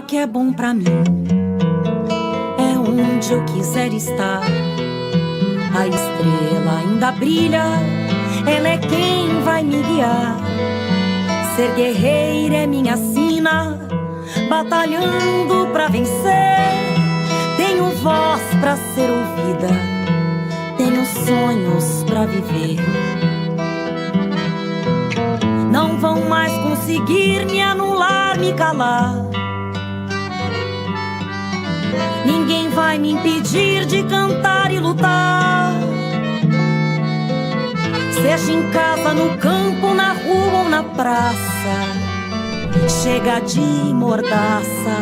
que é bom pra mim é onde eu quiser estar. A estrela ainda brilha, ela é quem vai me guiar. Ser guerreira é minha sina, batalhando pra vencer. Tenho voz pra ser ouvida, tenho sonhos pra viver. Não vão mais conseguir me anular, me calar. Ninguém vai me impedir de cantar e lutar. Seja em casa, no campo, na rua ou na praça. Chega de mordaça,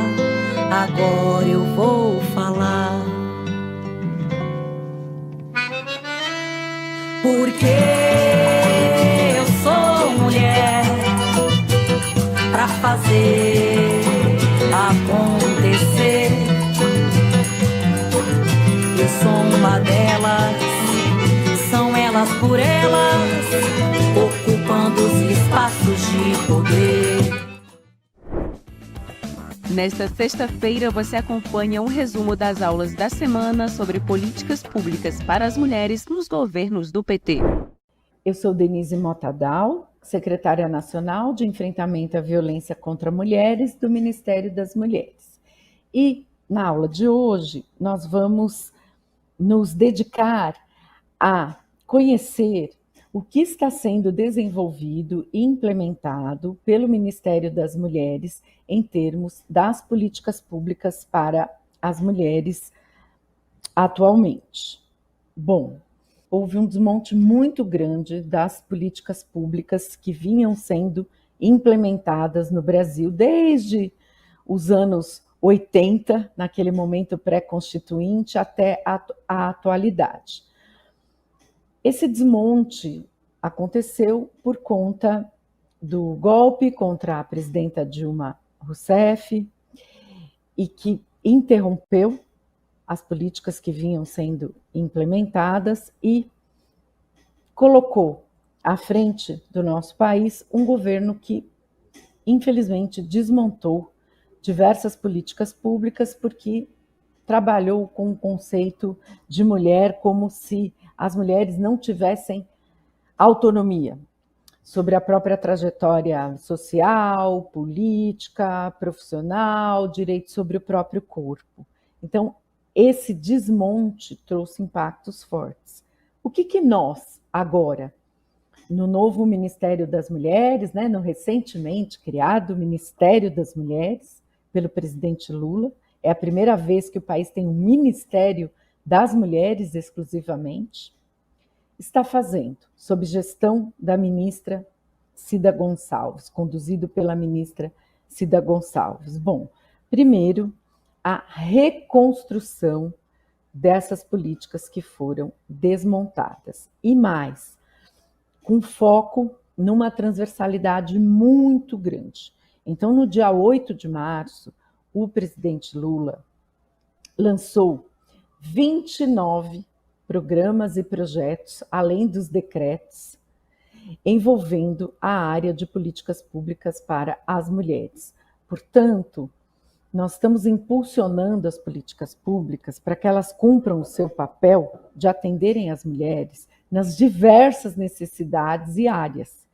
agora eu vou falar. Porque eu sou mulher pra fazer acontecer. Eu sou uma delas, são elas por elas, ocupando os espaços de poder. Nesta sexta-feira, você acompanha um resumo das aulas da semana sobre políticas públicas para as mulheres nos governos do PT. Eu sou Denise Motadal, secretária nacional de enfrentamento à violência contra mulheres do Ministério das Mulheres. E na aula de hoje, nós vamos nos dedicar a conhecer o que está sendo desenvolvido e implementado pelo Ministério das Mulheres em termos das políticas públicas para as mulheres atualmente. Bom, houve um desmonte muito grande das políticas públicas que vinham sendo implementadas no Brasil desde os anos 80, naquele momento pré-constituinte, até a atualidade. Esse desmonte aconteceu por conta do golpe contra a presidenta Dilma Rousseff e que interrompeu as políticas que vinham sendo implementadas e colocou à frente do nosso país um governo que, infelizmente, desmontou diversas políticas públicas porque trabalhou com o conceito de mulher como se as mulheres não tivessem autonomia sobre a própria trajetória social, política, profissional, direito sobre o próprio corpo. Então, esse desmonte trouxe impactos fortes. O que nós, agora, no novo Ministério das Mulheres, né, no recentemente criado Ministério das Mulheres, pelo presidente Lula, é a primeira vez que o país tem um Ministério das Mulheres exclusivamente, está fazendo, sob gestão da ministra Cida Gonçalves, conduzido pela ministra Cida Gonçalves. Bom, primeiro, a reconstrução dessas políticas que foram desmontadas. E mais, com foco numa transversalidade muito grande. Então, no dia 8 de março, o presidente Lula lançou 29 programas e projetos, além dos decretos, envolvendo a área de políticas públicas para as mulheres. Portanto, nós estamos impulsionando as políticas públicas para que elas cumpram o seu papel de atenderem as mulheres nas diversas necessidades e áreas,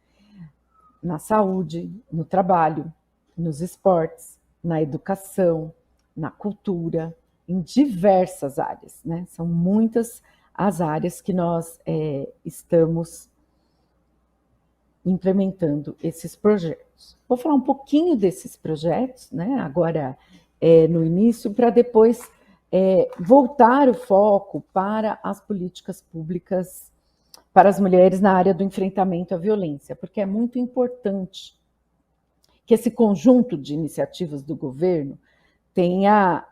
na saúde, no trabalho, nos esportes, na educação, na cultura, em diversas áreas, né? São muitas as áreas que nós estamos implementando esses projetos. Vou falar um pouquinho desses projetos, né? Agora no início, para depois voltar o foco para as políticas públicas para as mulheres na área do enfrentamento à violência, porque é muito importante que esse conjunto de iniciativas do governo tenha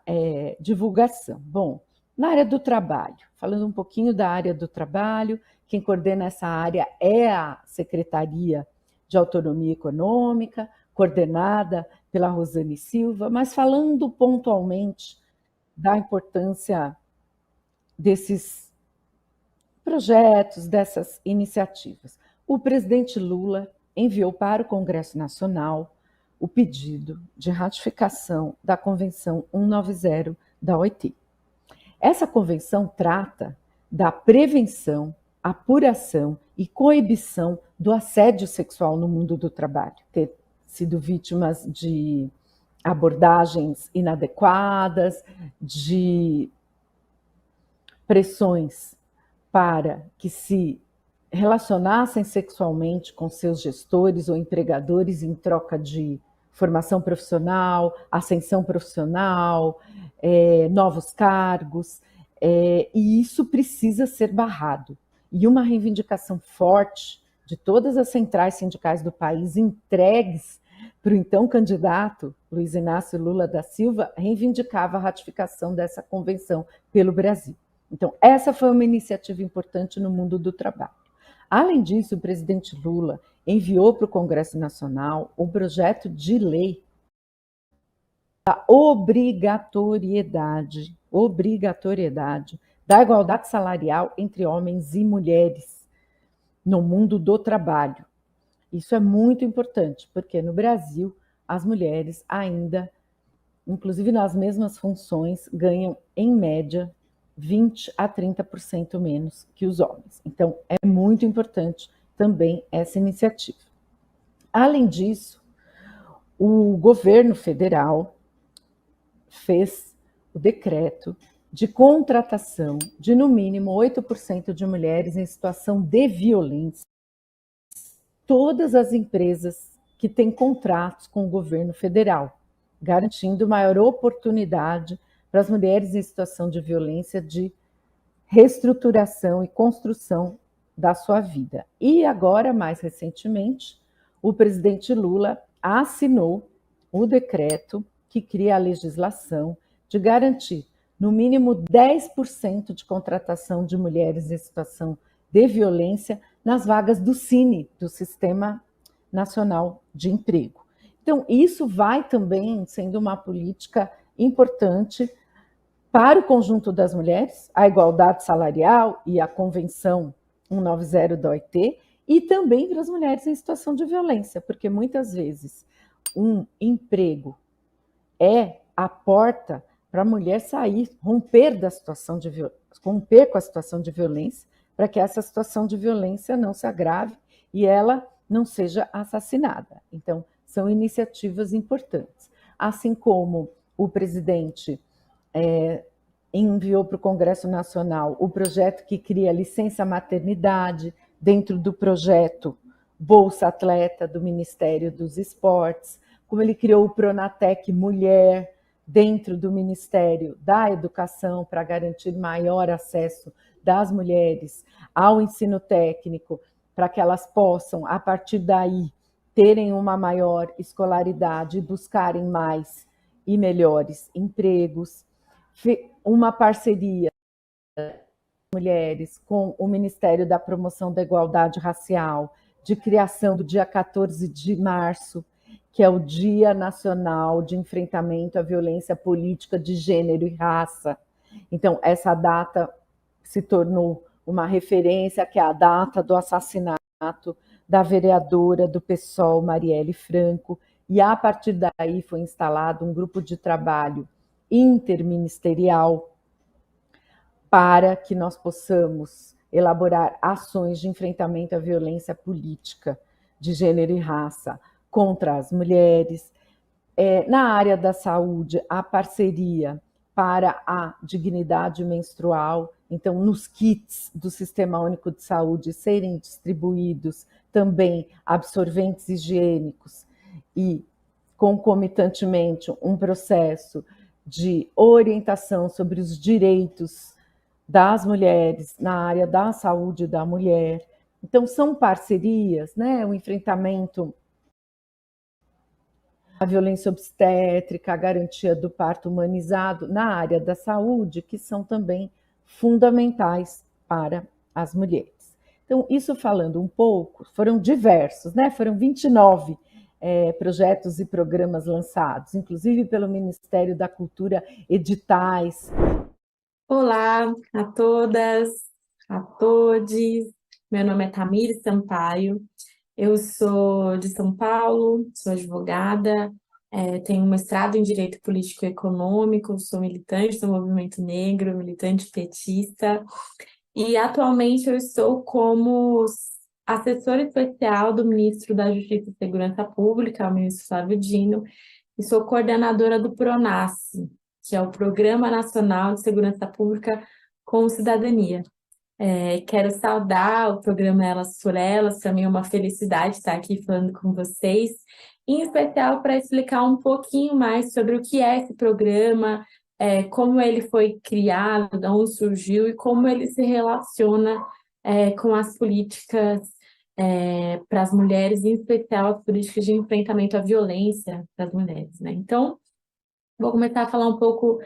divulgação. Bom, na área do trabalho, falando um pouquinho da área do trabalho, quem coordena essa área é a Secretaria de Autonomia Econômica, coordenada pela Rosane Silva, mas falando pontualmente da importância desses projetos, dessas iniciativas. O presidente Lula enviou para o Congresso Nacional o pedido de ratificação da Convenção 190 da OIT. Essa convenção trata da prevenção, apuração e coibição do assédio sexual no mundo do trabalho. Ter sido vítimas de abordagens inadequadas, de pressões para que se relacionassem sexualmente com seus gestores ou empregadores em troca de formação profissional, ascensão profissional, novos cargos, e isso precisa ser barrado. E uma reivindicação forte de todas as centrais sindicais do país entregues para o então candidato Luiz Inácio Lula da Silva reivindicava a ratificação dessa convenção pelo Brasil. Então, essa foi uma iniciativa importante no mundo do trabalho. Além disso, o presidente Lula enviou para o Congresso Nacional um projeto de lei da obrigatoriedade da igualdade salarial entre homens e mulheres no mundo do trabalho. Isso é muito importante, porque no Brasil as mulheres ainda, inclusive nas mesmas funções, ganham em média 20 a 30% menos que os homens. Então, é muito importante também essa iniciativa. Além disso, o governo federal fez o decreto de contratação de, no mínimo, 8% de mulheres em situação de violência. Todas as empresas que têm contratos com o governo federal, garantindo maior oportunidade para as mulheres em situação de violência de reestruturação e construção da sua vida. E agora, mais recentemente, o presidente Lula assinou o decreto que cria a legislação de garantir no mínimo 10% de contratação de mulheres em situação de violência nas vagas do SINE, do Sistema Nacional de Emprego. Então, isso vai também sendo uma política importante para o conjunto das mulheres, a igualdade salarial e a Convenção 190 da OIT, e também para as mulheres em situação de violência, porque muitas vezes um emprego é a porta para a mulher sair, romper com a situação de violência, para que essa situação de violência não se agrave e ela não seja assassinada. Então, são iniciativas importantes. Assim como o presidente enviou para o Congresso Nacional o projeto que cria licença maternidade dentro do projeto Bolsa Atleta do Ministério dos Esportes, como ele criou o Pronatec Mulher dentro do Ministério da Educação para garantir maior acesso das mulheres ao ensino técnico, para que elas possam, a partir daí, terem uma maior escolaridade e buscarem mais e melhores empregos. Uma parceria mulheres com o Ministério da Promoção da Igualdade Racial, de criação do dia 14 de março, que é o Dia Nacional de Enfrentamento à Violência Política de Gênero e Raça. Então, essa data se tornou uma referência, que é a data do assassinato da vereadora do PSOL, Marielle Franco, e a partir daí foi instalado um grupo de trabalho interministerial para que nós possamos elaborar ações de enfrentamento à violência política de gênero e raça contra as mulheres. Na área da saúde, a parceria para a dignidade menstrual, então nos kits do Sistema Único de Saúde serem distribuídos também absorventes higiênicos e, concomitantemente, um processo de orientação sobre os direitos das mulheres na área da saúde da mulher. Então, são parcerias, né? O enfrentamento à violência obstétrica, a garantia do parto humanizado na área da saúde, que são também fundamentais para as mulheres. Então, isso falando um pouco, foram diversos, né? Foram 29 projetos e programas lançados, inclusive pelo Ministério da Cultura, editais. Olá a todas, a todes. Meu nome é Tamires Sampaio. Eu sou de São Paulo, sou advogada, tenho um mestrado em Direito Político e Econômico, sou militante do movimento negro, militante petista, e atualmente eu estou como assessora especial do ministro da Justiça e Segurança Pública, o ministro Flávio Dino, e sou coordenadora do PRONASSE, que é o Programa Nacional de Segurança Pública com Cidadania. Quero saudar o programa Elas por Elas, para mim é uma felicidade estar aqui falando com vocês, em especial para explicar um pouquinho mais sobre o que é esse programa, como ele foi criado, de onde surgiu e como ele se relaciona com as políticas para as mulheres, em especial as políticas de enfrentamento à violência das mulheres, né? Então, vou começar a falar um pouco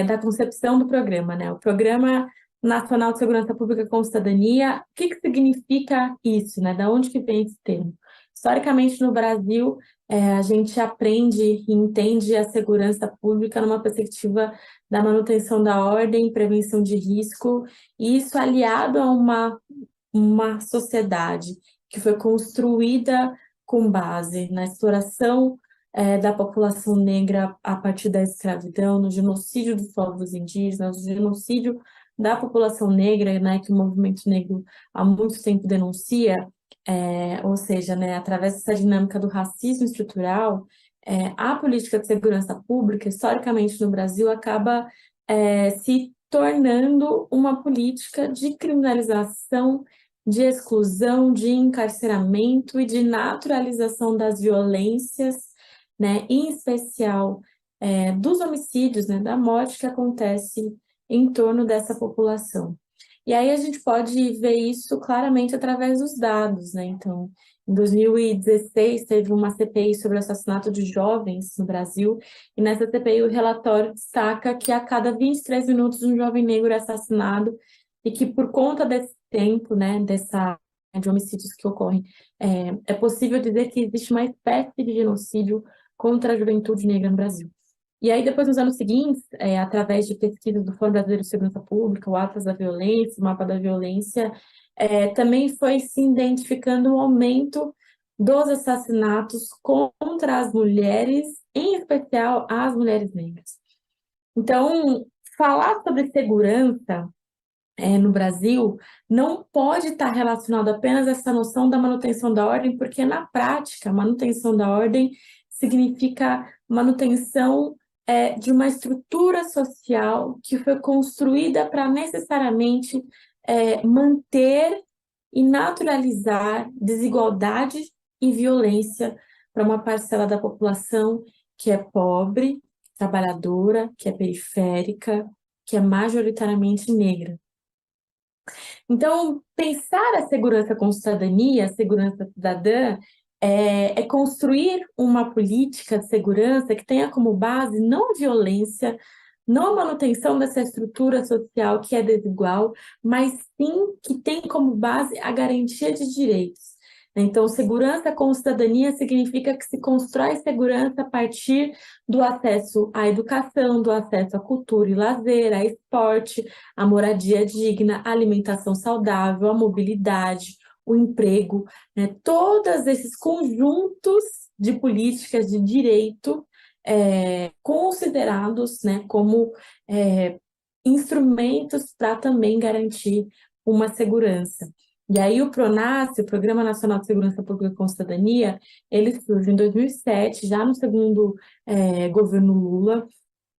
da concepção do programa, né? O Programa Nacional de Segurança Pública com Cidadania, o que significa isso, né? Da onde que vem esse termo? Historicamente, no Brasil, a gente aprende e entende a segurança pública numa perspectiva da manutenção da ordem, prevenção de risco, e isso aliado a uma sociedade que foi construída com base na exploração da população negra a partir da escravidão, no genocídio dos povos indígenas, no genocídio da população negra, né, que o movimento negro há muito tempo denuncia, ou seja, né, através dessa dinâmica do racismo estrutural, a política de segurança pública, historicamente no Brasil, acaba se tornando uma política de criminalização, de exclusão, de encarceramento e de naturalização das violências, né, em especial dos homicídios, né, da morte que acontece em torno dessa população. E aí a gente pode ver isso claramente através dos dados, né? Então, em 2016 teve uma CPI sobre o assassinato de jovens no Brasil, e nessa CPI o relatório destaca que a cada 23 minutos um jovem negro é assassinado, e que por conta desse tempo, né, de homicídios que ocorrem, é possível dizer que existe uma espécie de genocídio contra a juventude negra no Brasil. E aí, depois, nos anos seguintes, através de pesquisas do Fórum Brasileiro de Segurança Pública, o Atlas da Violência, o Mapa da Violência, também foi se identificando um aumento dos assassinatos contra as mulheres, em especial as mulheres negras. Então, falar sobre segurança no Brasil não pode estar relacionado apenas a essa noção da manutenção da ordem, porque na prática, manutenção da ordem significa manutenção de uma estrutura social que foi construída para necessariamente manter e naturalizar desigualdade e violência para uma parcela da população que é pobre, trabalhadora, que é periférica, que é majoritariamente negra. Então, pensar a segurança com cidadania, a segurança cidadã, é construir uma política de segurança que tenha como base não a violência, não a manutenção dessa estrutura social que é desigual, mas sim que tem como base a garantia de direitos. Então, segurança com cidadania significa que se constrói segurança a partir do acesso à educação, do acesso à cultura e lazer, a esporte, a moradia digna, a alimentação saudável, a mobilidade, o emprego, né? Todos esses conjuntos de políticas de direito considerados, né, como instrumentos para também garantir uma segurança. E aí o PRONASSE, o Programa Nacional de Segurança Pública com Cidadania, ele surge em 2007, já no segundo governo Lula,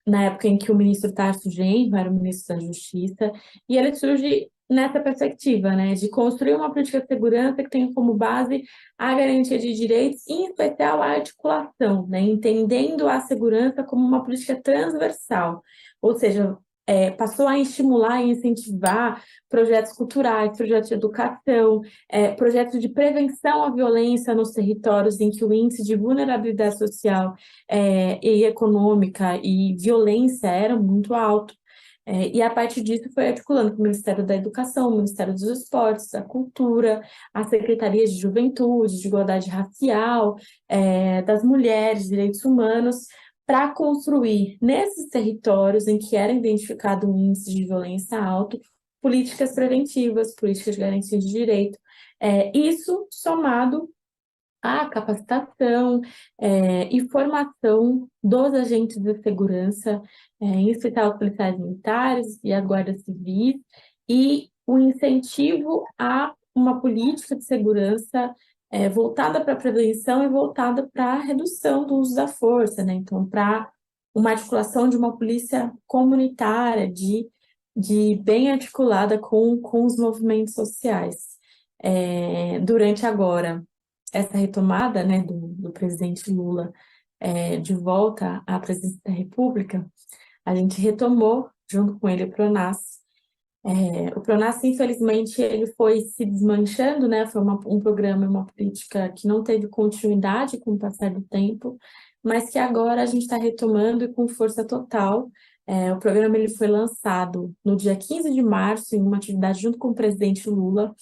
na época em que o ministro Tarso Genro era o ministro da Justiça, e ele surge nessa perspectiva, né, de construir uma política de segurança que tenha como base a garantia de direitos, em especial a articulação, né, entendendo a segurança como uma política transversal, ou seja, passou a estimular e incentivar projetos culturais, projetos de educação, projetos de prevenção à violência nos territórios em que o índice de vulnerabilidade social e econômica e violência era muito alto. E a partir disso foi articulando com o Ministério da Educação, o Ministério dos Esportes, da Cultura, as Secretarias de Juventude, de Igualdade Racial, das Mulheres, Direitos Humanos, para construir nesses territórios em que era identificado um índice de violência alto, políticas preventivas, políticas de garantia de direito. Isso somado a capacitação e formação dos agentes de segurança, em especial os policiais militares e as guardas civis, e o incentivo a uma política de segurança voltada para a prevenção e voltada para a redução do uso da força, né? Então, para uma articulação de uma polícia comunitária, de bem articulada com os movimentos sociais. Durante agora essa retomada, né, do presidente Lula de volta à presidência da República, a gente retomou, junto com ele, o PRONASSE. O PRONASSE, infelizmente, ele foi se desmanchando, né? Foi um programa, uma política que não teve continuidade com o passar do tempo, mas que agora a gente está retomando e com força total. O programa ele foi lançado no dia 15 de março, em uma atividade junto com o presidente Lula,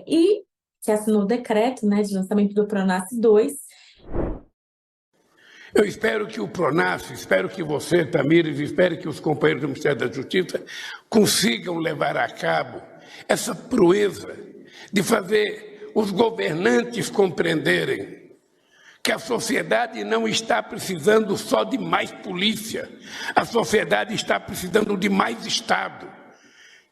e que assinou o decreto, né, de lançamento do PRONASSE 2. Eu espero que o PRONASSE, espero que você, Tamires, espero que os companheiros do Ministério da Justiça consigam levar a cabo essa proeza de fazer os governantes compreenderem que a sociedade não está precisando só de mais polícia, a sociedade está precisando de mais Estado.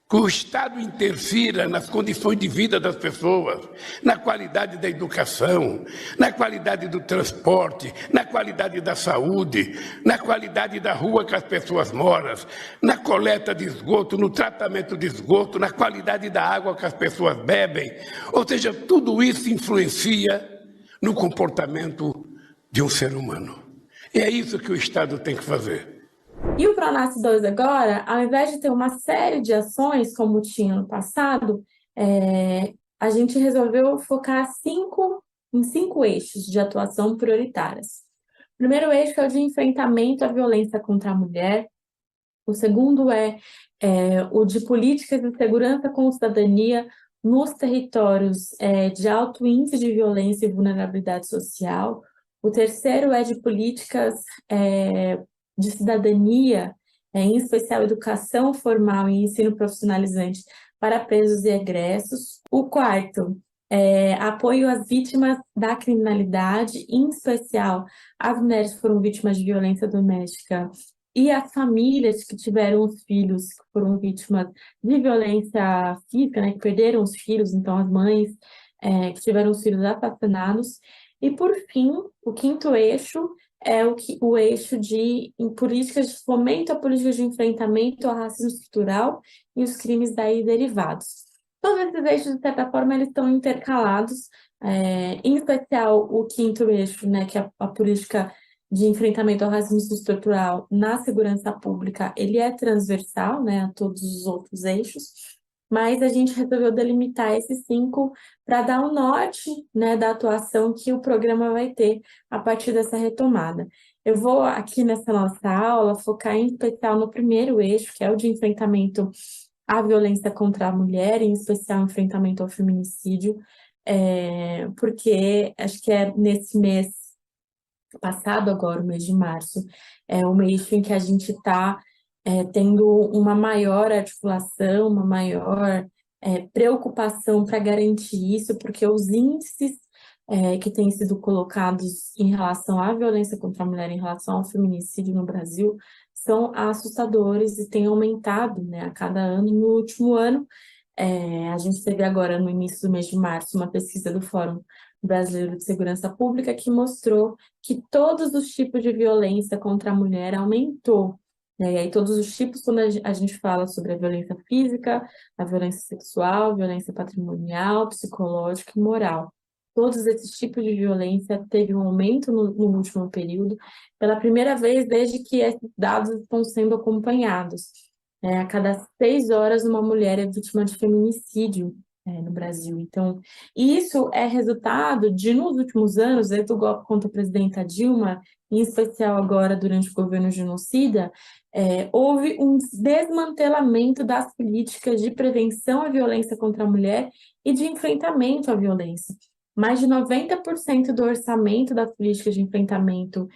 Que o Estado interfira nas condições de vida das pessoas, na qualidade da educação, na qualidade do transporte, na qualidade da saúde, na qualidade da rua que as pessoas moram, na coleta de esgoto, no tratamento de esgoto, na qualidade da água que as pessoas bebem. Ou seja, tudo isso influencia no comportamento de um ser humano. E é isso que o Estado tem que fazer. E o PRONASSE 2 agora, ao invés de ter uma série de ações, como tinha no passado, a gente resolveu focar em cinco eixos de atuação prioritárias. O primeiro eixo é o de enfrentamento à violência contra a mulher. O segundo é o de políticas de segurança com cidadania nos territórios de alto índice de violência e vulnerabilidade social. O terceiro é de políticas de cidadania, em especial educação formal e ensino profissionalizante para presos e egressos. O quarto apoio às vítimas da criminalidade, em especial as mulheres que foram vítimas de violência doméstica e as famílias que tiveram os filhos que foram vítimas de violência física, né, que perderam os filhos, então as mães que tiveram os filhos assassinados. E, por fim, o quinto eixo é o eixo de políticas de fomento a políticas de enfrentamento ao racismo estrutural e os crimes daí derivados. Todos esses eixos, de certa forma, eles estão intercalados, em especial o quinto eixo, né, que é a política de enfrentamento ao racismo estrutural na segurança pública, ele é transversal, né, a todos os outros eixos, mas a gente resolveu delimitar esses cinco para dar o norte, né, da atuação que o programa vai ter a partir dessa retomada. Eu vou aqui nessa nossa aula focar em especial no primeiro eixo, que é o de enfrentamento à violência contra a mulher, em especial enfrentamento ao feminicídio, porque acho que é nesse mês passado agora, o mês de março, é um mês em que a gente está tendo uma maior articulação, uma maior preocupação para garantir isso, porque os índices que têm sido colocados em relação à violência contra a mulher, em relação ao feminicídio no Brasil, são assustadores e têm aumentado, né, a cada ano. No último ano, a gente teve agora, no início do mês de março, uma pesquisa do Fórum Brasileiro de Segurança Pública que mostrou que todos os tipos de violência contra a mulher aumentou. E aí todos os tipos, quando a gente fala sobre a violência física, a violência sexual, a violência patrimonial, psicológica e moral. Todos esses tipos de violência teve um aumento no último período, pela primeira vez desde que esses dados estão sendo acompanhados. A cada 6 horas, uma mulher é vítima de feminicídio no Brasil. Então, isso é resultado de, nos últimos anos, desde o golpe contra a presidenta Dilma, em especial agora durante o governo genocida, houve um desmantelamento das políticas de prevenção à violência contra a mulher e de enfrentamento à violência. Mais de 90% do orçamento das políticas de enfrentamento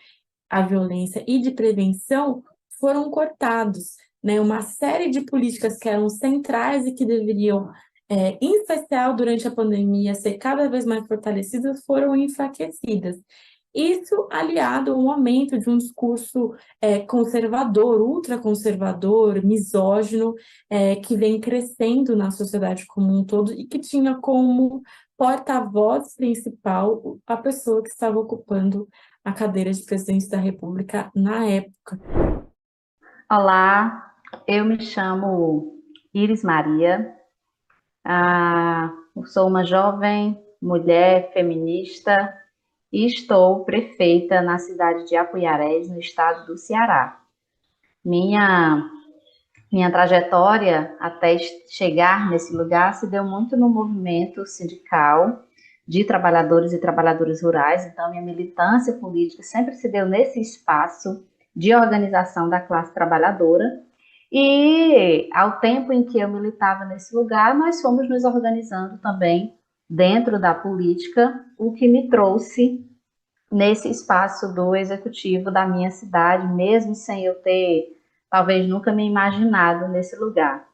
à violência e de prevenção foram cortados, né? Uma série de políticas que eram centrais e que deveriam em especial durante a pandemia, ser cada vez mais fortalecidas, foram enfraquecidas. Isso aliado a um aumento de um discurso conservador, ultraconservador, misógino, que vem crescendo na sociedade como um todo e que tinha como porta-voz principal a pessoa que estava ocupando a cadeira de presidente da República na época. Olá, eu me chamo Iris Maria, sou uma jovem mulher feminista e estou prefeita na cidade de Apuiarés, no estado do Ceará. Minha trajetória até chegar nesse lugar se deu muito no movimento sindical de trabalhadores e trabalhadoras rurais, então minha militância política sempre se deu nesse espaço de organização da classe trabalhadora, e ao tempo em que eu militava nesse lugar, nós fomos nos organizando também dentro da política, o que me trouxe nesse espaço do executivo da minha cidade, mesmo sem eu ter, talvez, nunca me imaginado nesse lugar.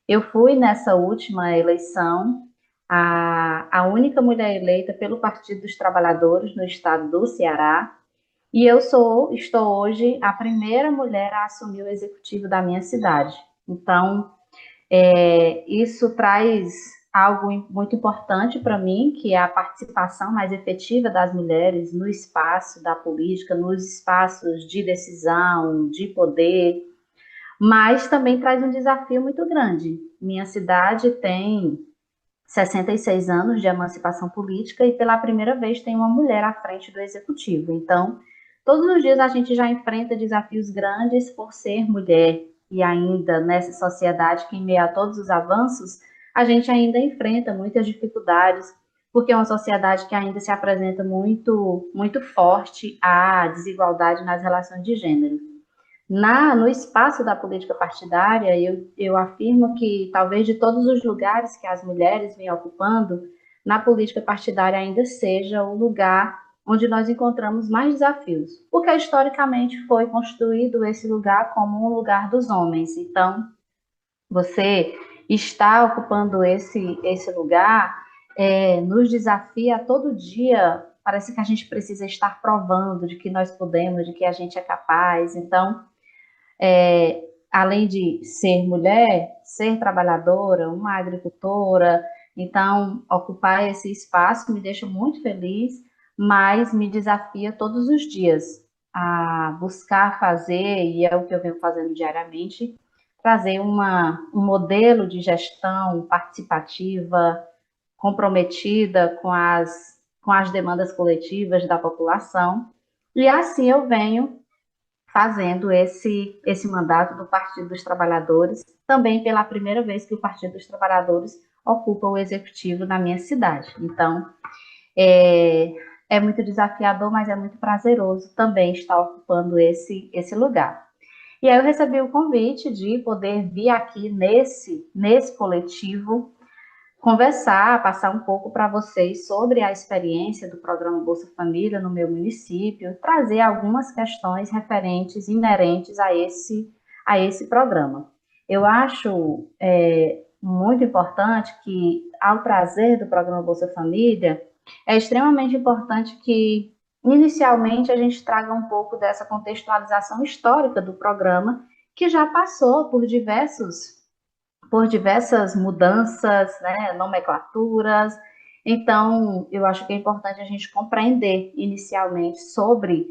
Eu fui nessa última eleição a única mulher eleita pelo Partido dos Trabalhadores no estado do Ceará, e eu estou hoje a primeira mulher a assumir o executivo da minha cidade. Então, isso traz algo muito importante para mim, que é a participação mais efetiva das mulheres no espaço da política, nos espaços de decisão, de poder, mas também traz um desafio muito grande. Minha cidade tem 66 anos de emancipação política e pela primeira vez tem uma mulher à frente do executivo. Então, todos os dias a gente já enfrenta desafios grandes por ser mulher, e ainda nessa sociedade que, em meio a todos os avanços, a gente ainda enfrenta muitas dificuldades, porque é uma sociedade que ainda se apresenta muito, muito forte à desigualdade nas relações de gênero. No espaço da política partidária, eu afirmo que talvez de todos os lugares que as mulheres vêm ocupando, na política partidária ainda seja o lugar onde nós encontramos mais desafios, porque historicamente foi construído esse lugar como um lugar dos homens. Então, você está ocupando esse lugar nos desafia todo dia. Parece que a gente precisa estar provando de que nós podemos, de que a gente é capaz. Então, além de ser mulher, ser trabalhadora, uma agricultora, então ocupar esse espaço me deixa muito feliz, mas me desafia todos os dias a buscar fazer, e é o que eu venho fazendo diariamente, trazer um modelo de gestão participativa, comprometida com as demandas coletivas da população, e assim eu venho fazendo esse mandato do Partido dos Trabalhadores, também pela primeira vez que o Partido dos Trabalhadores ocupa o executivo na minha cidade. Então, é muito desafiador, mas é muito prazeroso também estar ocupando esse lugar. E aí eu recebi o convite de poder vir aqui nesse coletivo conversar, passar um pouco para vocês sobre a experiência do programa Bolsa Família no meu município, trazer algumas questões referentes, inerentes a esse programa. Eu acho muito importante que, ao trazer do programa Bolsa Família, é extremamente importante que, inicialmente, a gente traga um pouco dessa contextualização histórica do programa, que já passou por diversas mudanças, né, nomenclaturas. Então, eu acho que é importante a gente compreender inicialmente sobre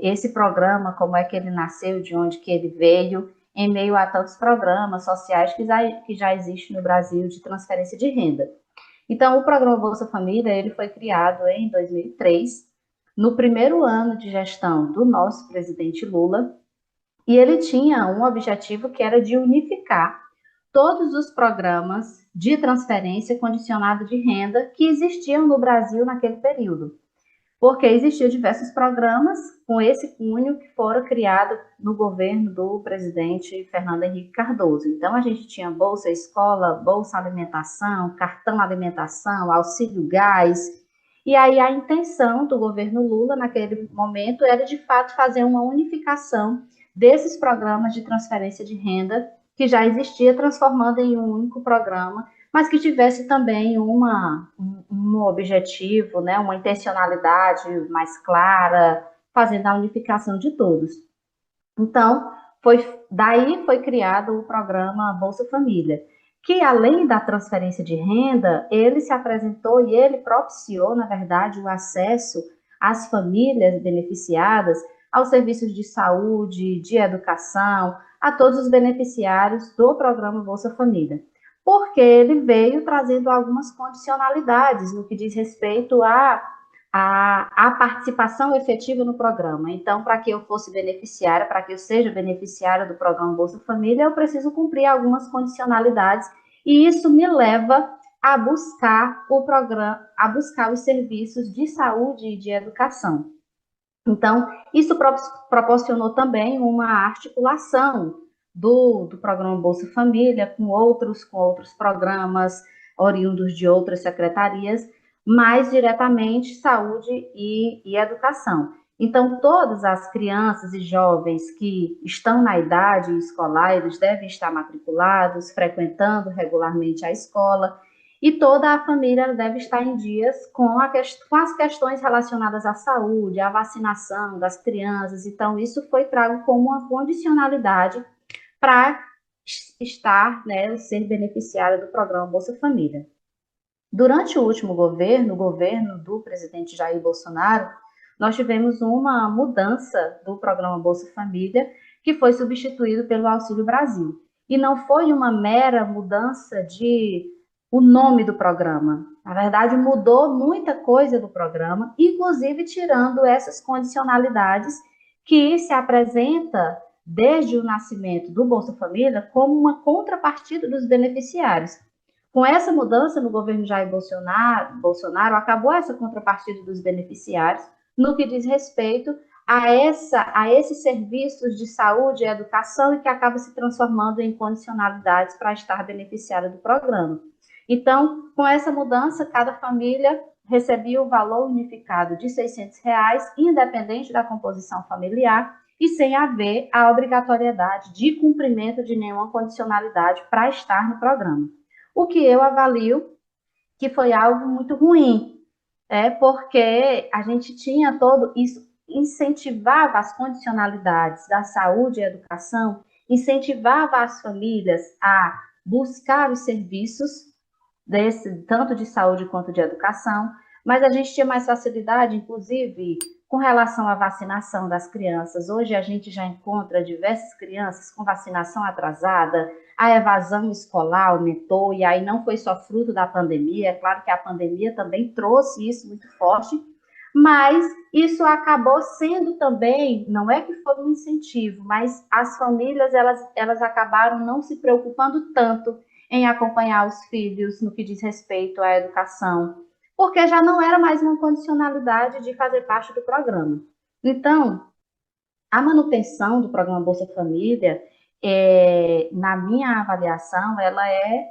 esse programa, como é que ele nasceu, de onde que ele veio, em meio a tantos programas sociais que já existem no Brasil de transferência de renda. Então, o programa Bolsa Família ele foi criado em 2003, no primeiro ano de gestão do nosso presidente Lula, e ele tinha um objetivo que era de unificar todos os programas de transferência condicionada de renda que existiam no Brasil naquele período, porque existiam diversos programas com esse cunho que foram criados no governo do presidente Fernando Henrique Cardoso. Então, a gente tinha Bolsa Escola, Bolsa Alimentação, Cartão Alimentação, Auxílio Gás, e aí a intenção do governo Lula, naquele momento, era de fato fazer uma unificação desses programas de transferência de renda que já existia, transformando em um único programa, mas que tivesse também um objetivo, né, uma intencionalidade mais clara, fazendo a unificação de todos. Então, daí foi criado o programa Bolsa Família, que além da transferência de renda, ele se apresentou e ele propiciou, na verdade, o acesso às famílias beneficiadas aos serviços de saúde, de educação, a todos os beneficiários do programa Bolsa Família, porque ele veio trazendo algumas condicionalidades no que diz respeito a participação efetiva no programa. Então, para que eu fosse beneficiária, para que eu seja beneficiária do programa Bolsa Família, eu preciso cumprir algumas condicionalidades, e isso me leva a buscar o programa, a buscar os serviços de saúde e de educação. Então, isso proporcionou também uma articulação do programa Bolsa Família com outros programas oriundos de outras secretarias, mais diretamente saúde e educação. Então, todas as crianças e jovens que estão na idade escolar, eles devem estar matriculados, frequentando regularmente a escola, e toda a família deve estar em dias com as questões relacionadas à saúde, à vacinação das crianças. Então, isso foi trago como uma condicionalidade para estar, né, ser beneficiária do programa Bolsa Família. Durante o último governo, o governo do presidente Jair Bolsonaro, nós tivemos uma mudança do programa Bolsa Família, que foi substituído pelo Auxílio Brasil. E não foi uma mera mudança o nome do programa. Na verdade, mudou muita coisa do programa, inclusive tirando essas condicionalidades que se apresenta desde o nascimento do Bolsa Família como uma contrapartida dos beneficiários. Com essa mudança no governo Jair Bolsonaro, acabou essa contrapartida dos beneficiários no que diz respeito a esses serviços de saúde e educação, e que acaba se transformando em condicionalidades para estar beneficiária do programa. Então, com essa mudança, cada família recebia o valor unificado de R$600, independente da composição familiar, e sem haver a obrigatoriedade de cumprimento de nenhuma condicionalidade para estar no programa. O que eu avalio que foi algo muito ruim, porque a gente tinha todo isso, incentivava as condicionalidades da saúde e educação, incentivava as famílias a buscar os serviços tanto de saúde quanto de educação, mas a gente tinha mais facilidade, inclusive, com relação à vacinação das crianças. Hoje a gente já encontra diversas crianças com vacinação atrasada, a evasão escolar aumentou, e aí não foi só fruto da pandemia, é claro que a pandemia também trouxe isso muito forte, mas isso acabou sendo também, não é que foi um incentivo, mas as famílias, elas acabaram não se preocupando tanto em acompanhar os filhos no que diz respeito à educação, porque já não era mais uma condicionalidade de fazer parte do programa. Então, a manutenção do programa Bolsa Família, na minha avaliação,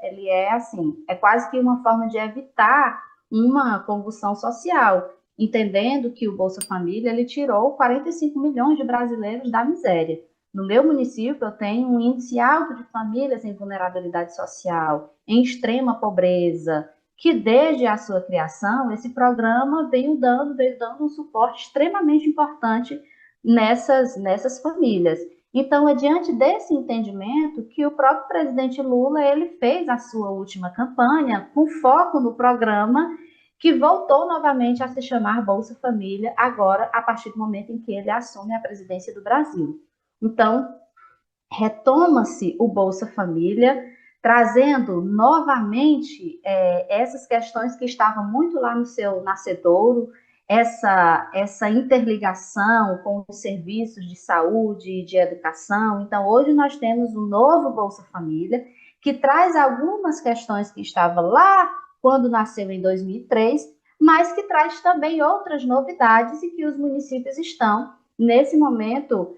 ele é assim, é quase que uma forma de evitar uma convulsão social, entendendo que o Bolsa Família ele tirou 45 milhões de brasileiros da miséria. No meu município, eu tenho um índice alto de famílias em vulnerabilidade social, em extrema pobreza, que desde a sua criação, esse programa veio dando um suporte extremamente importante nessas famílias. Então, é diante desse entendimento que o próprio presidente Lula ele fez a sua última campanha com foco no programa, que voltou novamente a se chamar Bolsa Família, agora a partir do momento em que ele assume a presidência do Brasil. Então, retoma-se o Bolsa Família, trazendo novamente essas questões que estavam muito lá no seu nascedouro, essa interligação com os serviços de saúde e de educação. Então, hoje nós temos um novo Bolsa Família, que traz algumas questões que estavam lá quando nasceu em 2003, mas que traz também outras novidades e que os municípios estão, nesse momento,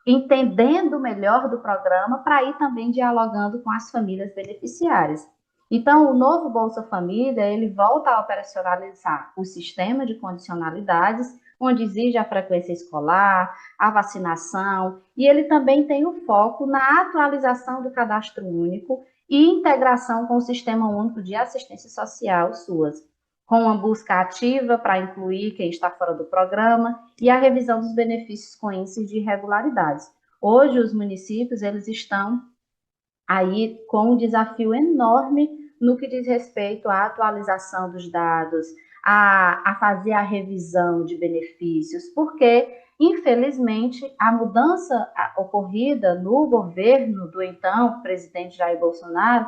entendendo melhor do programa para ir também dialogando com as famílias beneficiárias. Então, o novo Bolsa Família, ele volta a operacionalizar o sistema de condicionalidades, onde exige a frequência escolar, a vacinação, e ele também tem o foco na atualização do cadastro único e integração com o Sistema Único de Assistência Social, SUAS, com uma busca ativa para incluir quem está fora do programa e a revisão dos benefícios com índice de irregularidades. Hoje, os municípios eles estão aí com um desafio enorme no que diz respeito à atualização dos dados, a fazer a revisão de benefícios, porque, infelizmente, a mudança ocorrida no governo do então presidente Jair Bolsonaro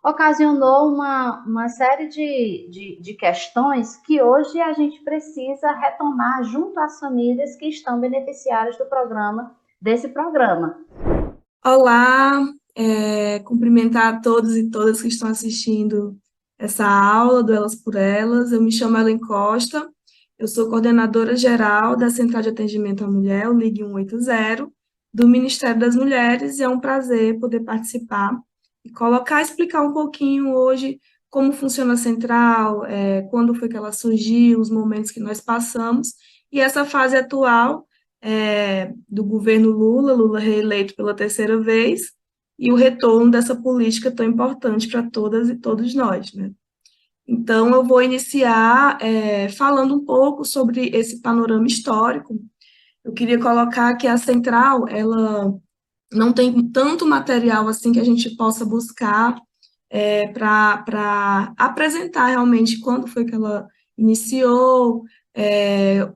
ocasionou uma série de questões que hoje a gente precisa retomar junto às famílias que estão beneficiárias desse programa. Olá, cumprimentar a todos e todas que estão assistindo essa aula do Elas por Elas. Eu me chamo Ellen Costa, eu sou coordenadora geral da Central de Atendimento à Mulher, o LIG 180, do Ministério das Mulheres, e é um prazer poder participar e explicar um pouquinho hoje como funciona a Central, quando foi que ela surgiu, os momentos que nós passamos, e essa fase atual do governo Lula reeleito pela terceira vez, e o retorno dessa política tão importante para todas e todos nós, né? Então, eu vou iniciar falando um pouco sobre esse panorama histórico. Eu queria colocar que a Central, ela não tem tanto material assim que a gente possa buscar para apresentar realmente quando foi que ela iniciou,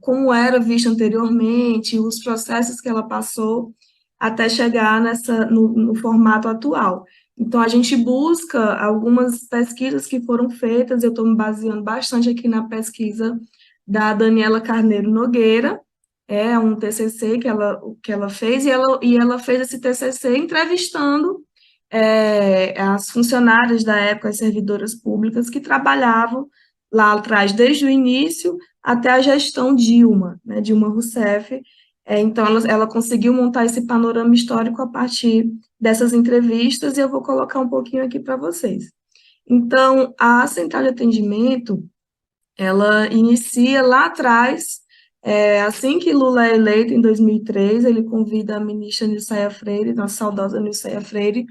como era vista anteriormente, os processos que ela passou até chegar no formato atual. Então, a gente busca algumas pesquisas que foram feitas, eu estou me baseando bastante aqui na pesquisa da Daniela Carneiro Nogueira, um TCC que ela fez, e ela fez esse TCC entrevistando as funcionárias da época, as servidoras públicas que trabalhavam lá atrás, desde o início até a gestão Dilma, né, Dilma Rousseff. Então, ela conseguiu montar esse panorama histórico a partir dessas entrevistas, e eu vou colocar um pouquinho aqui para vocês. Então, a Central de Atendimento, ela inicia lá atrás, assim que Lula é eleito, em 2003, ele convida a ministra Nilceia Freire, nossa saudosa Nilceia Freire,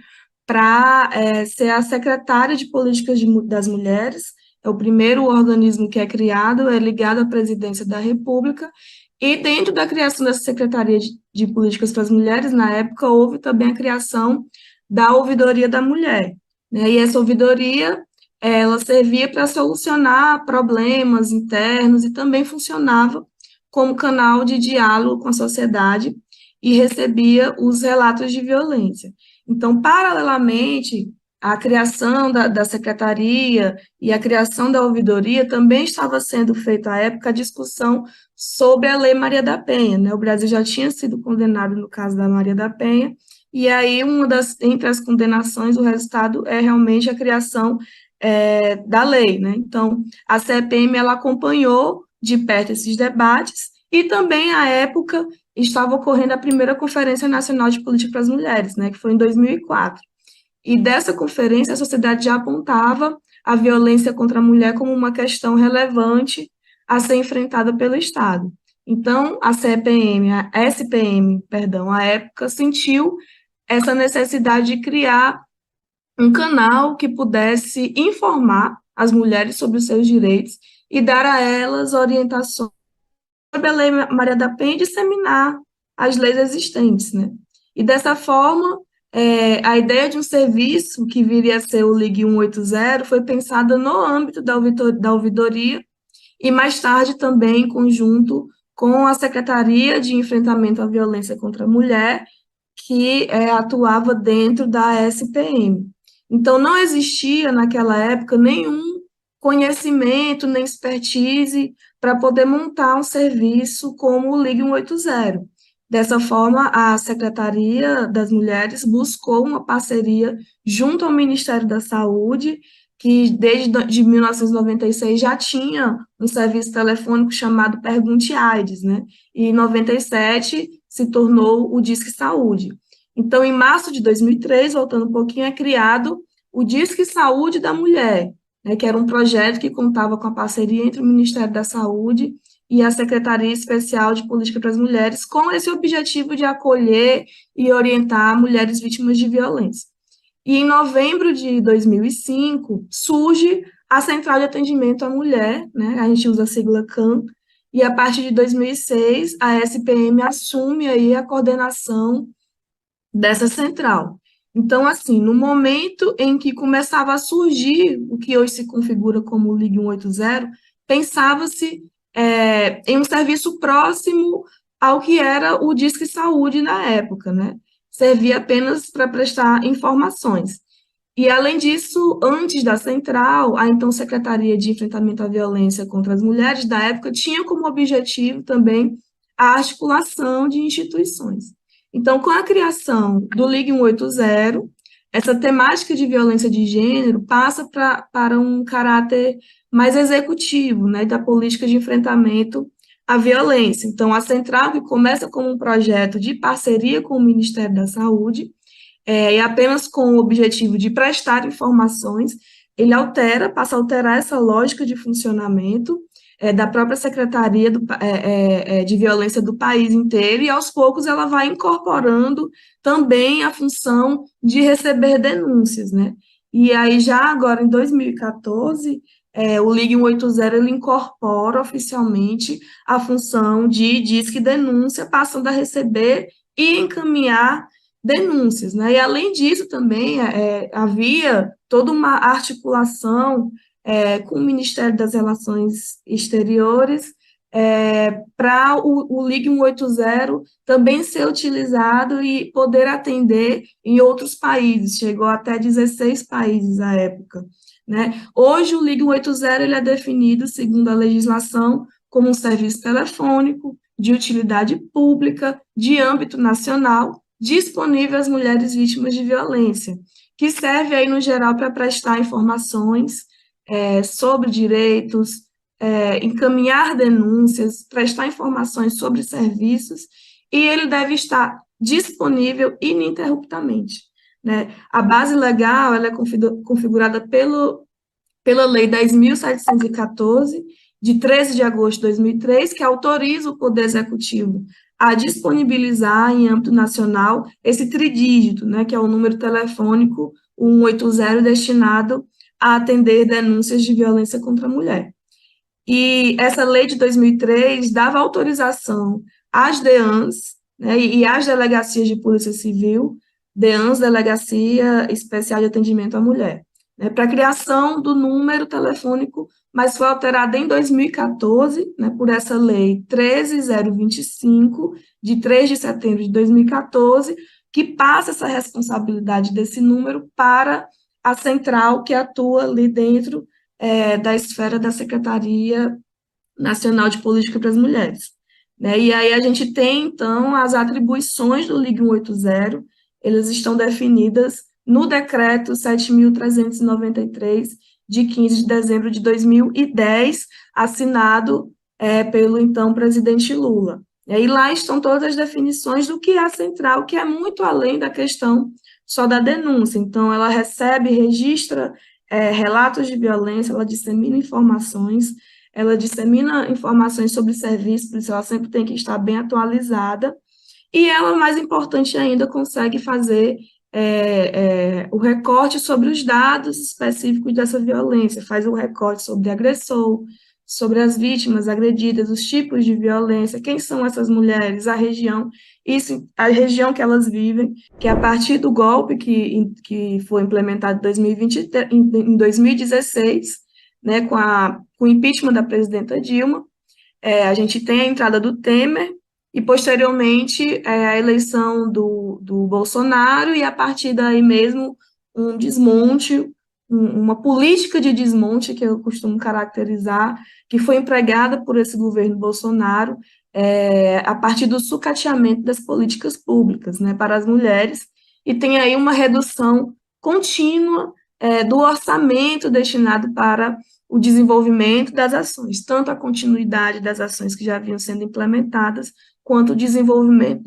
para ser a secretária de Políticas das Mulheres. É o primeiro organismo que é criado, é ligado à presidência da República, e dentro da criação dessa Secretaria de Políticas para as Mulheres, na época, houve também a criação da Ouvidoria da Mulher, né? E essa ouvidoria, ela servia para solucionar problemas internos e também funcionava como canal de diálogo com a sociedade e recebia os relatos de violência. Então, paralelamente, a criação da secretaria e a criação da ouvidoria também estava sendo feita à época a discussão sobre a Lei Maria da Penha, né? O Brasil já tinha sido condenado no caso da Maria da Penha, e aí entre as condenações, o resultado é realmente a criação da lei, né? Então, a CEPM, ela acompanhou de perto esses debates, e também, à época, estava ocorrendo a primeira Conferência Nacional de Política para as Mulheres, né, que foi em 2004. E dessa conferência, a sociedade já apontava a violência contra a mulher como uma questão relevante a ser enfrentada pelo Estado. Então, a SPM, à época, sentiu essa necessidade de criar um canal que pudesse informar as mulheres sobre os seus direitos e dar a elas orientações sobre a Lei Maria da Penha e disseminar as leis existentes, né? E dessa forma, a ideia de um serviço que viria a ser o LIG 180 foi pensada no âmbito da ouvidoria e mais tarde também em conjunto com a Secretaria de Enfrentamento à Violência contra a Mulher, que atuava dentro da SPM. Então, não existia naquela época nenhum conhecimento, nem expertise para poder montar um serviço como o LIG 180. Dessa forma, a Secretaria das Mulheres buscou uma parceria junto ao Ministério da Saúde, que desde 1996 já tinha um serviço telefônico chamado Pergunte AIDS, né? E em 97 se tornou o Disque Saúde. Então, em março de 2003, voltando um pouquinho, é criado o Disque Saúde da Mulher, né, que era um projeto que contava com a parceria entre o Ministério da Saúde e a Secretaria Especial de Política para as Mulheres, com esse objetivo de acolher e orientar mulheres vítimas de violência. E em novembro de 2005, surge a Central de Atendimento à Mulher, né? A gente usa a sigla CAM, e a partir de 2006, a SPM assume aí a coordenação dessa central. Então, assim, no momento em que começava a surgir o que hoje se configura como o Ligue 180, pensava-se em um serviço próximo ao que era o Disque Saúde na época, né? Servia apenas para prestar informações. E, além disso, antes da central, a então Secretaria de Enfrentamento à Violência contra as Mulheres da época tinha como objetivo também a articulação de instituições. Então, com a criação do Ligue 180, essa temática de violência de gênero passa para um caráter mais executivo, né, da política de enfrentamento à violência. Então, a central, que começa como um projeto de parceria com o Ministério da Saúde, e apenas com o objetivo de prestar informações, ele passa a alterar essa lógica de funcionamento da própria Secretaria de Violência do país inteiro, e aos poucos ela vai incorporando também a função de receber denúncias, né? E aí, já agora, em 2014, o Ligue 180 ele incorpora oficialmente a função de Disque Denúncia, passando a receber e encaminhar denúncias, né? E, além disso, também havia toda uma articulação com o Ministério das Relações Exteriores para o Ligue 180 também ser utilizado e poder atender em outros países, chegou até 16 países à época, né? Hoje, o Ligue 180 ele é definido, segundo a legislação, como um serviço telefônico de utilidade pública, de âmbito nacional, disponível às mulheres vítimas de violência, que serve aí, no geral, para prestar informações sobre direitos, encaminhar denúncias, prestar informações sobre serviços, e ele deve estar disponível ininterruptamente, né? A base legal ela é configurada pela Lei 10.714, de 13 de agosto de 2003, que autoriza o Poder Executivo a disponibilizar em âmbito nacional esse tridígito, né, que é o número telefônico 180 destinado a atender denúncias de violência contra a mulher. E essa lei de 2003 dava autorização às DEANs, né, e às delegacias de polícia civil, DEANs, Delegacia Especial de Atendimento à Mulher, né, para a criação do número telefônico, mas foi alterada em 2014, né, por essa lei 13.025, de 3 de setembro de 2014, que passa essa responsabilidade desse número para a central que atua ali dentro da esfera da Secretaria Nacional de Política para as Mulheres, né? E aí a gente tem, então, as atribuições do Ligue 180, elas estão definidas no decreto 7.393, de 15 de dezembro de 2010, assinado pelo então presidente Lula. E aí lá estão todas as definições do que é a central, que é muito além da questão só da denúncia. Então, ela recebe, registra relatos de violência, ela dissemina informações sobre serviços, por isso ela sempre tem que estar bem atualizada, e ela, mais importante ainda, consegue fazer o recorte sobre os dados específicos dessa violência, faz o recorte sobre agressor, sobre as vítimas agredidas, os tipos de violência, quem são essas mulheres, a região que elas vivem, que a partir do golpe que foi implementado em 2016, né, com o impeachment da presidenta Dilma, a gente tem a entrada do Temer, e, posteriormente, a eleição do Bolsonaro, e, a partir daí mesmo, um desmonte, uma política de desmonte, que eu costumo caracterizar, que foi empregada por esse governo Bolsonaro, a partir do sucateamento das políticas públicas, né, para as mulheres, e tem aí uma redução contínua do orçamento destinado para o desenvolvimento das ações, tanto a continuidade das ações que já vinham sendo implementadas, quanto o desenvolvimento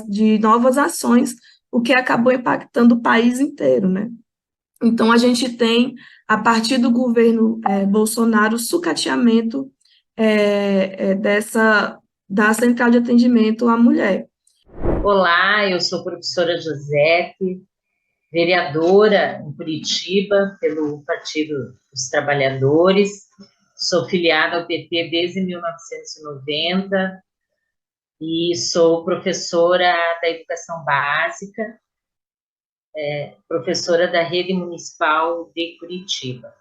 de novas ações, o que acabou impactando o país inteiro, né? Então, a gente tem, a partir do governo Bolsonaro, o sucateamento da Central de Atendimento à Mulher. Olá, eu sou a professora Josete, vereadora em Curitiba pelo Partido dos Trabalhadores, sou filiada ao PT desde 1990 e sou professora da Educação Básica, professora da Rede Municipal de Curitiba.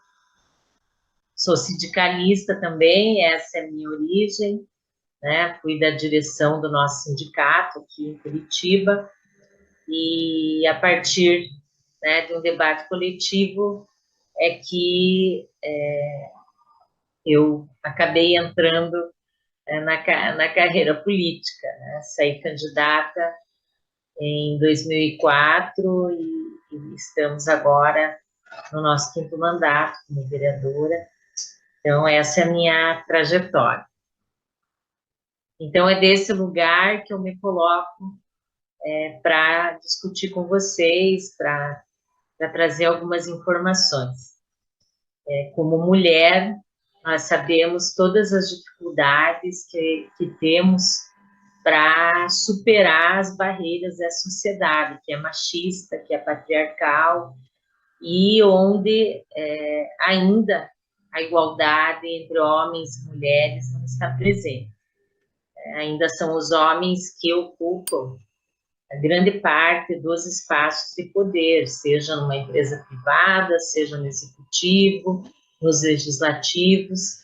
Sou sindicalista também, essa é a minha origem, né? Fui da direção do nosso sindicato aqui em Curitiba e a partir, né, de um debate coletivo é que eu acabei entrando na carreira política, né? Saí candidata em 2004 e estamos agora no nosso 5º mandato como vereadora. Então, essa é a minha trajetória. Então, é desse lugar que eu me coloco para discutir com vocês, para trazer algumas informações. Como mulher, nós sabemos todas as dificuldades que temos para superar as barreiras da sociedade, que é machista, que é patriarcal, e onde ainda a igualdade entre homens e mulheres não está presente. Ainda são os homens que ocupam a grande parte dos espaços de poder, seja numa empresa privada, seja no executivo, nos legislativos.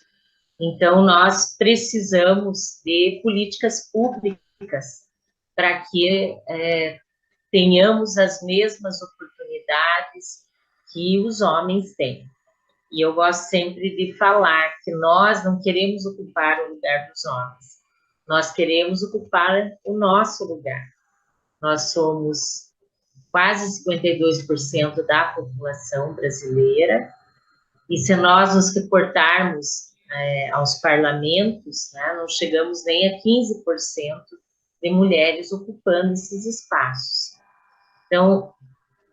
Então, nós precisamos de políticas públicas para que tenhamos as mesmas oportunidades que os homens têm. E eu gosto sempre de falar que nós não queremos ocupar o lugar dos homens, nós queremos ocupar o nosso lugar. Nós somos quase 52% da população brasileira, e se nós nos reportarmos aos parlamentos, né, não chegamos nem a 15% de mulheres ocupando esses espaços. Então,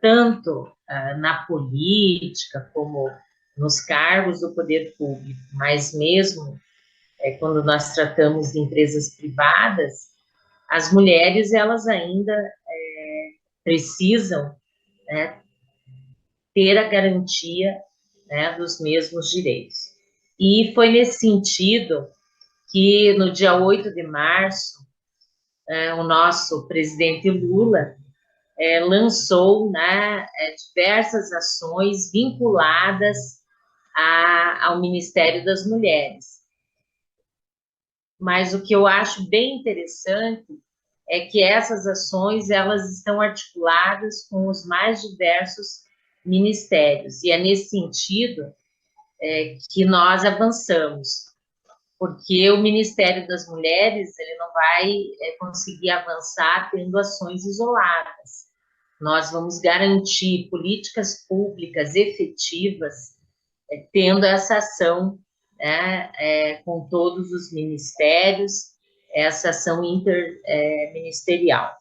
tanto na política como nos cargos do poder público, mas mesmo quando nós tratamos de empresas privadas, as mulheres, elas ainda precisam, né, ter a garantia, né, dos mesmos direitos. E foi nesse sentido que, no dia 8 de março, o nosso presidente Lula lançou, né, diversas ações vinculadas ao Ministério das Mulheres. Mas o que eu acho bem interessante é que essas ações, elas estão articuladas com os mais diversos ministérios, e é nesse sentido que nós avançamos, porque o Ministério das Mulheres, ele não vai conseguir avançar tendo ações isoladas. Nós vamos garantir políticas públicas efetivas tendo essa ação com todos os ministérios, essa ação interministerial.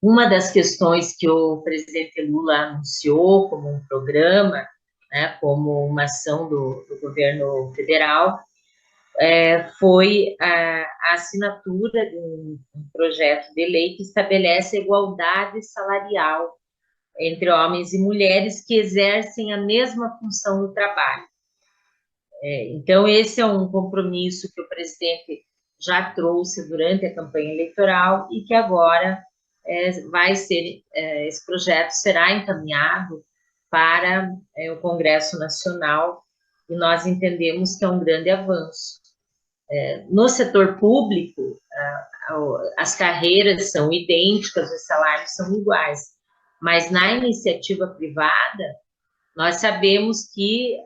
Uma das questões que o presidente Lula anunciou como um programa, né, como uma ação do governo federal, foi a assinatura de um projeto de lei que estabelece a igualdade salarial entre homens e mulheres que exercem a mesma função no trabalho. Então, esse é um compromisso que o presidente já trouxe durante a campanha eleitoral e que agora esse projeto será encaminhado para o Congresso Nacional, e nós entendemos que é um grande avanço. No setor público, as carreiras são idênticas, os salários são iguais, mas na iniciativa privada, nós sabemos que,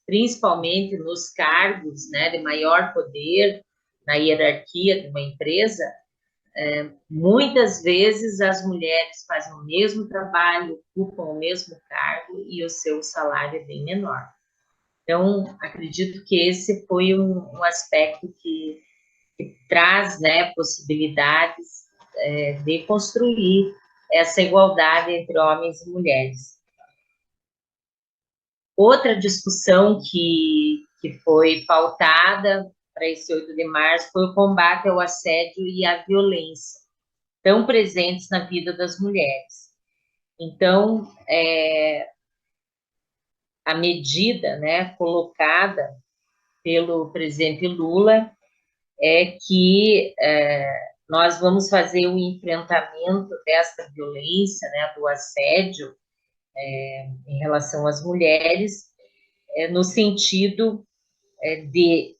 principalmente nos cargos, né, de maior poder, na hierarquia de uma empresa, muitas vezes as mulheres fazem o mesmo trabalho, ocupam o mesmo cargo e o seu salário é bem menor. Então, acredito que esse foi um aspecto que traz, né, possibilidades de construir essa igualdade entre homens e mulheres. Outra discussão que que foi pautada para esse 8 de março foi o combate ao assédio e à violência, tão presentes na vida das mulheres. Então, a medida, né, colocada pelo presidente Lula é que nós vamos fazer o enfrentamento dessa violência, né, do assédio em relação às mulheres, no sentido de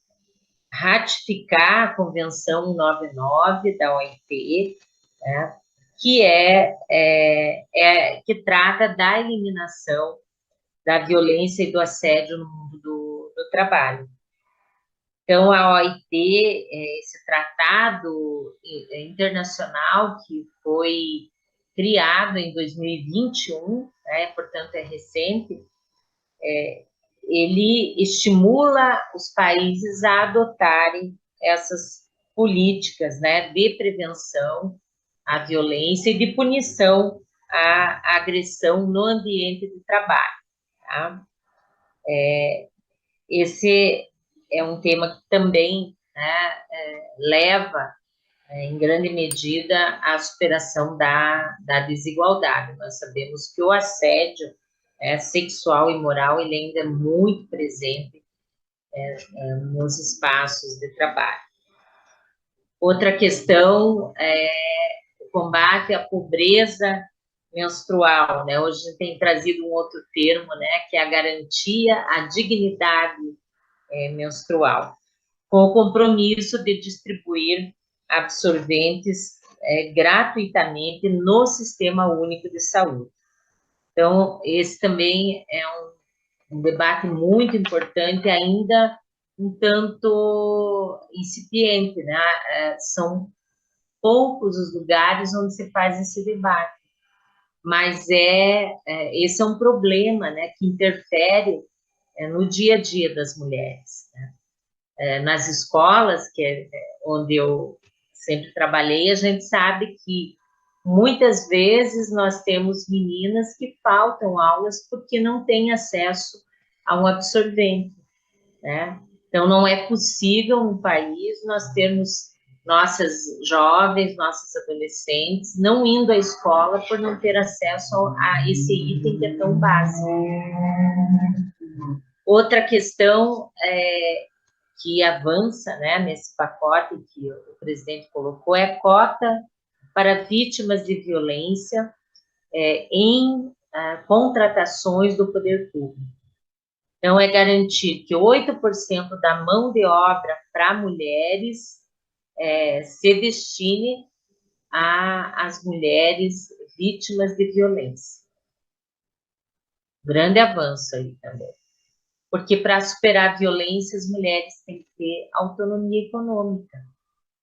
ratificar a Convenção 199 da OIT, né, que trata da eliminação da violência e do assédio no mundo do trabalho. Então, a OIT, esse tratado internacional que foi criado em 2021, né, portanto é recente, ele estimula os países a adotarem essas políticas, né, de prevenção à violência e de punição à agressão no ambiente de trabalho. Tá? Esse é um tema que também, né, leva, em grande medida, à superação da desigualdade. Nós sabemos que o assédio sexual e moral ele ainda é muito presente nos espaços de trabalho. Outra questão é o combate à pobreza menstrual, né? Hoje a gente tem trazido um outro termo, né, que é a garantia à dignidade menstrual, com o compromisso de distribuir absorventes gratuitamente no Sistema Único de Saúde. Então, esse também é um debate muito importante, ainda um tanto incipiente, né? São poucos os lugares onde se faz esse debate, mas esse é um problema, né, que interfere no dia a dia das mulheres, né? Nas escolas, que é onde eu sempre trabalhei, a gente sabe que muitas vezes nós temos meninas que faltam aulas porque não têm acesso a um absorvente, né? Então, não é possível no país nós termos nossas jovens, nossas adolescentes não indo à escola por não ter acesso a esse item que é tão básico. Outra questão que avança, né, nesse pacote que o presidente colocou é a cota para vítimas de violência em contratações do poder público. Então, é garantir que 8% da mão de obra para mulheres se destine às mulheres vítimas de violência. Grande avanço aí também. Porque para superar a violência, as mulheres têm que ter autonomia econômica.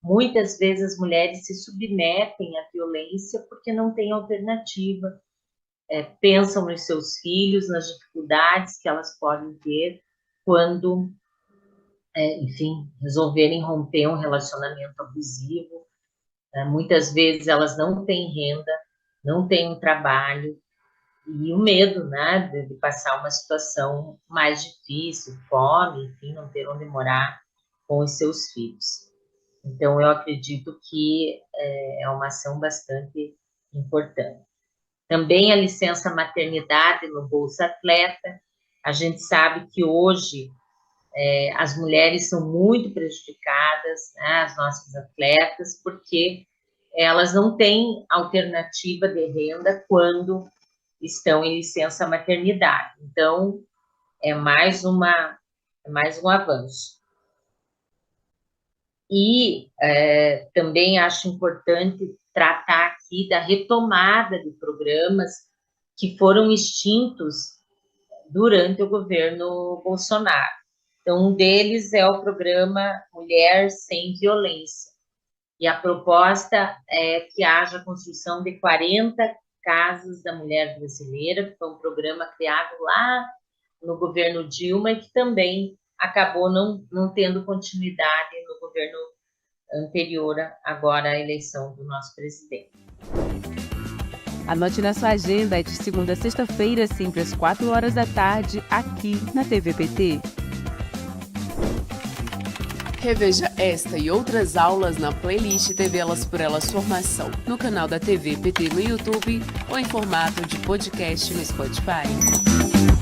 Muitas vezes as mulheres se submetem à violência porque não têm alternativa, pensam nos seus filhos, nas dificuldades que elas podem ter quando, enfim, resolverem romper um relacionamento abusivo. Muitas vezes elas não têm renda, não têm um trabalho, e o medo, né, de passar uma situação mais difícil, fome, enfim, não ter onde morar com os seus filhos. Então, eu acredito que é uma ação bastante importante. Também a licença maternidade no Bolsa Atleta. A gente sabe que hoje as mulheres são muito prejudicadas, né, as nossas atletas, porque elas não têm alternativa de renda quando estão em licença maternidade. Então, é mais um avanço. E também acho importante tratar aqui da retomada de programas que foram extintos durante o governo Bolsonaro. Então, um deles é o programa Mulher Sem Violência. E a proposta é que haja a construção de 40 casas da mulher brasileira, que foi um programa criado lá no governo Dilma e que também acabou não tendo continuidade no governo anterior, agora à eleição do nosso presidente. Anote na sua agenda, é de segunda a sexta-feira, sempre às 4 horas da tarde, aqui na TVPT. Reveja esta e outras aulas na playlist TV Elas por Elas Formação, no canal da TV PT no YouTube ou em formato de podcast no Spotify.